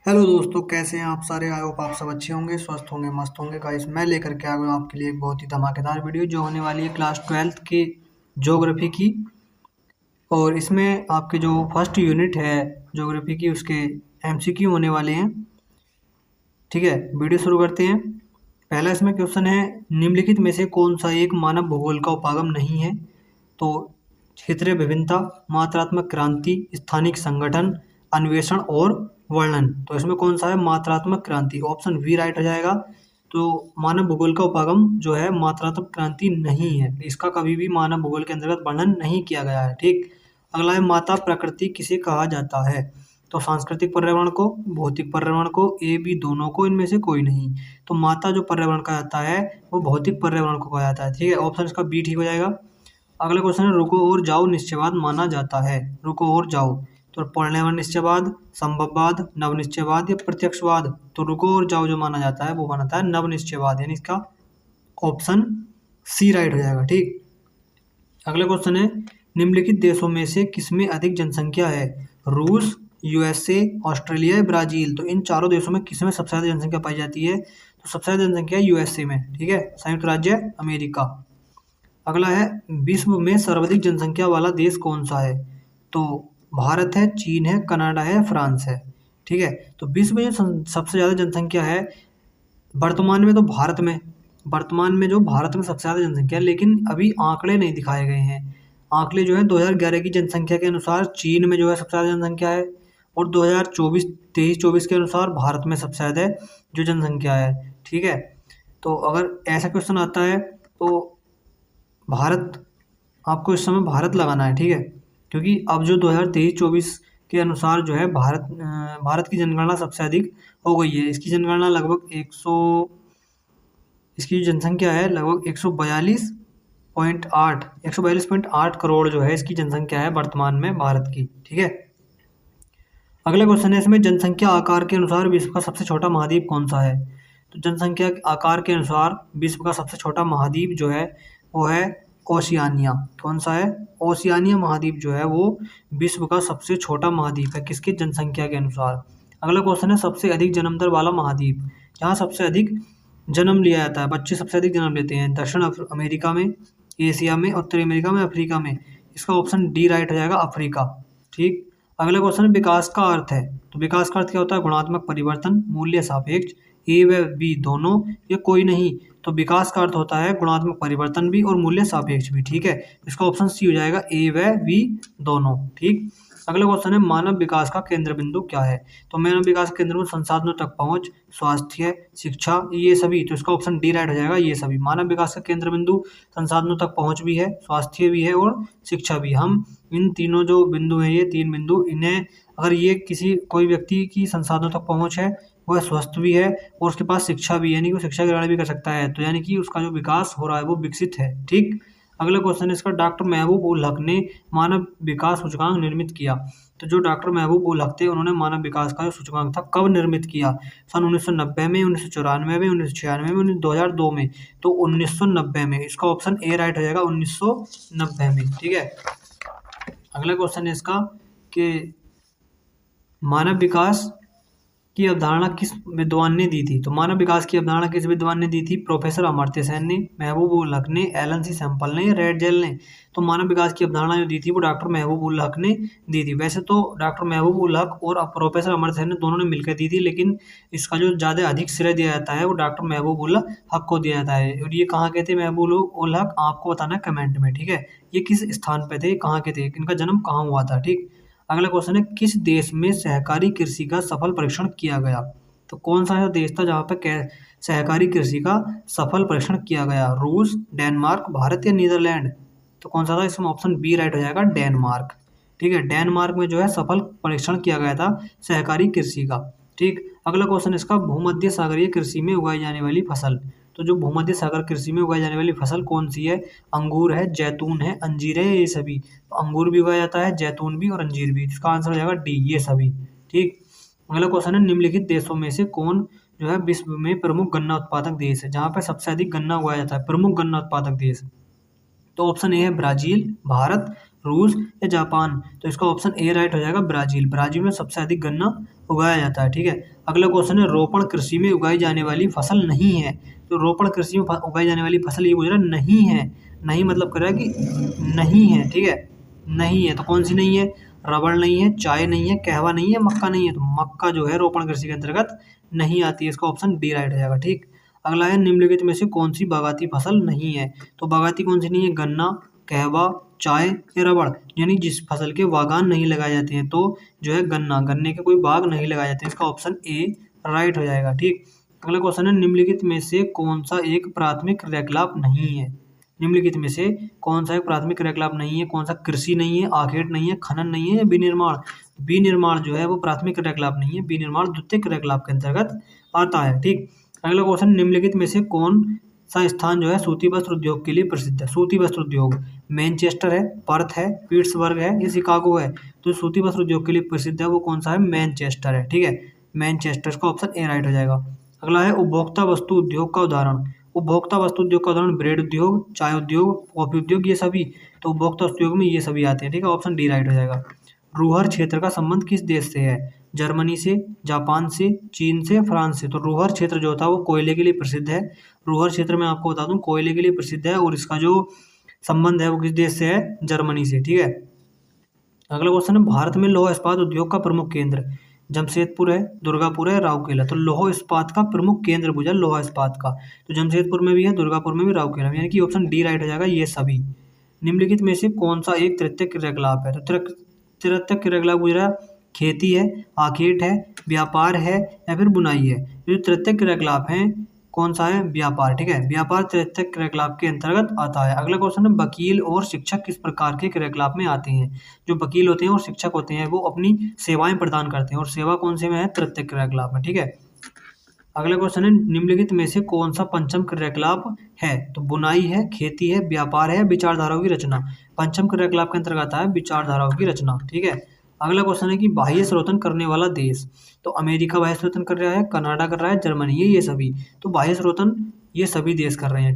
Hello दोस्तों, कैसे हैं आप सारे। आई होप आप सब अच्छे होंगे, स्वस्थ होंगे, मस्त होंगे। गाइस, मैं लेकर के आ गया हूँ आपके लिए एक बहुत ही धमाकेदार वीडियो जो होने वाली है क्लास 12th की ज्योग्राफी की। और इसमें आपके जो फर्स्ट यूनिट है ज्योग्राफी की, उसके एमसीक्यू होने वाले हैं। ठीक है, वीडियो शुरू करते हैं। पहला इसमें क्वेश्चन है, निम्नलिखित में से कौन सा एक मानव भूगोल का उपागम नहीं है। तो क्षेत्रीय विभिन्नता, मात्रात्मक क्रांति, स्थानिक संगठन, अन्वेषण और वर्णन। तो इसमें कौन सा है मात्रात्मक क्रांति, ऑप्शन बी राइट हो जाएगा। तो मानव भूगोल का उपागम जो है मात्रात्मक क्रांति नहीं है, इसका कभी भी मानव भूगोल के अंतर्गत वर्णन नहीं किया गया है। ठीक। अगला है, माता प्रकृति किसे कहा जाता है। तो सांस्कृतिक पर्यावरण को, भौतिक पर्यावरण को, ए बी दोनों को, इनमें से कोई नहीं। तो माता जो पर्यावरण कहा जाता है वो भौतिक पर्यावरण को कहा जाता है। ठीक है, ऑप्शन इसका बी ठीक हो जाएगा। अगला क्वेश्चन है, रुको और जाओ निश्चयवाद माना जाता है। रुको और जाओ, तो परिणाम निश्चयवाद, संभववाद, नव निश्चयवाद या प्रत्यक्षवाद। तो रुको और जाओ जो माना जाता है वो मानता है नव निश्चयवाद, यानी इसका ऑप्शन सी राइट हो जाएगा। ठीक। अगला क्वेश्चन है, निम्नलिखित देशों में से किसमें अधिक जनसंख्या है। रूस, यूएसए, ऑस्ट्रेलिया या ब्राजील। तो इन चारों देशों में किसमें सबसे ज़्यादा जनसंख्या पाई जाती है। तो सबसे ज़्यादा जनसंख्या यूएसए में। ठीक है, संयुक्त राज्य अमेरिका। अगला है, विश्व में सर्वाधिक जनसंख्या वाला देश कौन सा है। तो भारत है, चीन है, कनाडा है, फ्रांस है। ठीक है, तो विश्व में जो सबसे ज़्यादा जनसंख्या है वर्तमान में, तो वर्तमान में जो भारत में सबसे ज़्यादा जनसंख्या है, लेकिन अभी आंकड़े नहीं दिखाए गए हैं। आंकड़े जो है 2011 की जनसंख्या के अनुसार चीन में जो है सबसे ज़्यादा जनसंख्या है, और 2024 23-24 के अनुसार भारत में सबसे ज़्यादा जो जनसंख्या है। ठीक है, तो अगर ऐसा क्वेश्चन आता है तो भारत, आपको इस समय भारत लगाना है। ठीक है, क्योंकि अब जो 2023-24 के अनुसार जो है भारत की जनगणना सबसे अधिक हो गई है। इसकी जनगणना लगभग 100, इसकी जो जनसंख्या है लगभग 142.8 करोड़ जो है इसकी जनसंख्या है वर्तमान में भारत की। ठीक है। अगला क्वेश्चन है, इसमें जनसंख्या आकार के अनुसार विश्व का सबसे छोटा महाद्वीप कौन सा है। तो जनसंख्या के आकार के अनुसार विश्व का सबसे छोटा महाद्वीप जो है वो है ओशियानिया। कौन सा है, ओशियानिया महाद्वीप जो है वो विश्व का सबसे छोटा महाद्वीप है, किसकी जनसंख्या के अनुसार। अगला क्वेश्चन है, सबसे अधिक जन्म दर वाला महाद्वीप, जहाँ सबसे अधिक जन्म लिया जाता है, बच्चे सबसे अधिक जन्म लेते हैं। दक्षिण अमेरिका में, एशिया में, उत्तरी अमेरिका में, अफ्रीका में। इसका ऑप्शन डी राइट हो जाएगा, अफ्रीका। ठीक। अगला क्वेश्चन, विकास का अर्थ है। तो विकास का अर्थ क्या होता है, गुणात्मक परिवर्तन, मूल्य सापेक्ष, ए व बी दोनों या कोई नहीं। तो विकास का अर्थ होता है गुणात्मक परिवर्तन भी और मूल्य सापेक्ष भी। ठीक है, इसका ऑप्शन सी हो जाएगा, ए व बी दोनों। ठीक। अगला क्वेश्चन है, मानव विकास का केंद्र बिंदु क्या है। तो मानव विकास का केंद्र बिंदु संसाधनों तक पहुंच, स्वास्थ्य, शिक्षा, ये सभी। तो इसका ऑप्शन डी राइट हो जाएगा, ये सभी। मानव विकास का केंद्र बिंदु संसाधनों तक पहुंच भी है, स्वास्थ्य भी है और शिक्षा भी। हम इन तीनों जो बिंदु हैं, ये तीन बिंदु, इन्हें अगर ये किसी कोई व्यक्ति की संसाधनों तक पहुंच है, वह स्वस्थ भी है और उसके पास शिक्षा भी है, यानी कि वो शिक्षा ग्रहण भी कर सकता है, तो यानी कि उसका जो विकास हो रहा है वो विकसित है। ठीक। अगला क्वेश्चन है इसका, डॉक्टर महबूब उल हक ने मानव विकास सूचकांक निर्मित किया। तो जो डॉक्टर महबूब उल हक थे उन्होंने मानव विकास का जो सूचकांक था कब निर्मित किया। सन 1990 में, 1994 में, 1996 में, 2002 में। तो 1990 में, इसका ऑप्शन ए राइट हो जाएगा, 1990 में। ठीक है। अगला क्वेश्चन है इसका कि मानव विकास की अवधारणा किस विद्वान ने दी थी। तो मानव विकास की अवधारणा किस विद्वान ने दी थी, प्रोफेसर अमर्त्य सेन ने, महबूब उल हक ने, एलन सी सैंपल ने, रेड जेल ने। तो मानव विकास की अवधारणा जो दी थी वो डॉक्टर महबूब उल हक ने दी थी। वैसे तो डॉक्टर महबूब उल हक और प्रोफेसर अमर्त्य सेन ने दोनों ने मिलकर दी थी, लेकिन इसका जो ज़्यादा अधिक श्रेय दिया जाता है वो डॉक्टर महबूब उल हक को दिया जाता है। और ये कहाँ के थे महबूब उल हक, आपको बताना है कमेंट में। ठीक है, ये किस स्थान पे थे, कहाँ के थे, इनका जन्म कहाँ हुआ था। ठीक। अगला क्वेश्चन है, किस देश में सहकारी कृषि का सफल परीक्षण किया गया। तो कौन सा ऐसा देश था जहाँ पे सहकारी कृषि का सफल परीक्षण किया गया, रूस, डेनमार्क, भारत या नीदरलैंड। तो कौन सा था, इसमें ऑप्शन बी राइट हो जाएगा, डेनमार्क। ठीक है, डेनमार्क में जो है सफल परीक्षण किया गया था सहकारी कृषि का। ठीक। अगला क्वेश्चन इसका, भूमध्य सागरीय कृषि में उगाई जाने वाली फसल। तो जो भूमध्य सागर कृषि में उगाई जाने वाली फसल कौन सी है, अंगूर है, जैतून है, अंजीर है, ये सभी। तो अंगूर भी उगाया जाता है, जैतून भी और अंजीर भी। इसका आंसर हो जाएगा डी, ये सभी। ठीक। अगला क्वेश्चन है, निम्नलिखित देशों में से कौन जो है विश्व में प्रमुख गन्ना उत्पादक देश है, जहाँ पे सबसे अधिक गन्ना उगाया जाता है, प्रमुख गन्ना उत्पादक देश। तो ऑप्शन ए है ब्राजील, भारत, रूस या जापान? तो इसका ऑप्शन ए राइट हो जाएगा, ब्राजील। ब्राजील में सबसे अधिक गन्ना उगाया जाता है। ठीक है, अगला क्वेश्चन है रोपण कृषि में उगाई जाने वाली फसल नहीं है। तो रोपण कृषि में उगाई जाने वाली फसल ये पूछ रहा है नहीं है। नहीं मतलब कर रहा है कि नहीं है। ठीक है, नहीं है तो कौन सी नहीं है? रबड़ नहीं है, चाय नहीं है, कहवा नहीं है, मक्का नहीं है। तो मक्का जो है रोपण कृषि के अंतर्गत नहीं आती है। इसका ऑप्शन डी राइट हो जाएगा। ठीक, अगला है निम्नलिखित में से कौन सी बागाती फसल नहीं है? तो बागाती कौन सी नहीं है? गन्ना, कहवा, चाय या रबड़। यानी जिस फसल के बागान नहीं लगाए जाते हैं, तो जो है गन्ना, गन्ने के कोई बाग नहीं लगाए जाते हैं। इसका ऑप्शन ए राइट हो जाएगा। ठीक, अगला क्वेश्चन है निम्नलिखित में से कौन सा एक प्राथमिक क्रियाकलाप नहीं है? निम्नलिखित में से कौन सा एक प्राथमिक क्रियाकलाप नहीं है? कौन सा? कृषि नहीं है, आखेट नहीं है, खनन नहीं है या विनिर्माण? विनिर्माण जो है वो प्राथमिक क्रियाकलाप नहीं है, विनिर्माण द्वितीयक क्रियाकलाप के अंतर्गत आता है। ठीक, अगला क्वेश्चन निम्नलिखित में से कौन सा स्थान जो है सूती वस्त्र उद्योग के लिए प्रसिद्ध है? सूती वस्त्र उद्योग मैनचेस्टर है, पर्थ है, पीट्सबर्ग है या शिकागो है? तो सूती वस्त्र उद्योग के लिए प्रसिद्ध है वो कौन सा है? मैनचेस्टर है। ठीक है, मैनचेस्टर का ऑप्शन ए राइट हो जाएगा। अगला है उपभोक्ता वस्तु उद्योग का उदाहरण। उपभोक्ता वस्तु उद्योग का उदाहरण ब्रेड उद्योग, चाय उद्योग, कॉफी उद्योग, ये सभी। तो उपभोक्ता उद्योग में ये सभी आते हैं। ठीक है, ऑप्शन डी राइट हो जाएगा। रूहर क्षेत्र का संबंध किस देश से है? जर्मनी से, जापान से, चीन से, फ्रांस से? तो रूहर क्षेत्र जो होता है वो कोयले के लिए प्रसिद्ध है। रूहर क्षेत्र में आपको बता दूं कोयले के लिए प्रसिद्ध है और इसका जो संबंध है वो किस देश से है? जर्मनी से। ठीक है, अगला क्वेश्चन है भारत में लौह इस्पात उद्योग का प्रमुख केंद्र जमशेदपुर है, दुर्गापुर है, राउरकेला? तो लौह इस्पात का प्रमुख केंद्र पूछा, लौह इस्पात का। तो जमशेदपुर में भी है, दुर्गापुर में भी, राउरकेला में, यानी कि ऑप्शन डी राइट हो जाएगा ये सभी। निम्नलिखित में से कौन सा एक तृतीयक क्रियाकलाप है? तो तृतीयक क्रियाकलाप पूछ रहा है, खेती है, आखेट है, व्यापार है या फिर बुनाई है? जो तृतीयक क्रियाकलाप है कौन सा है? व्यापार। ठीक है, व्यापार तृतीयक क्रियाकलाप के अंतर्गत आता है। अगला क्वेश्चन है वकील और शिक्षक किस प्रकार के क्रियाकलाप में आते हैं? जो वकील होते हैं और शिक्षक होते हैं वो अपनी सेवाएं प्रदान करते हैं और सेवा कौन से में है? तृतीयक क्रियाकलाप में। ठीक है, अगला क्वेश्चन है निम्नलिखित में से कौन सा पंचम क्रियाकलाप है? तो बुनाई है, खेती है, व्यापार है, विचारधाराओं की रचना? पंचम क्रियाकलाप के अंतर्गत आता है विचारधाराओं की रचना। ठीक है, अगला क्वेश्चन है कि बाह्य स्रोतन करने वाला देश। तो अमेरिका बाह्य स्रोतन कर रहा है, कनाडा कर रहा है, जर्मनी, ये सभी। तो बाह्य स्रोतन ये सभी देश कर रहे हैं।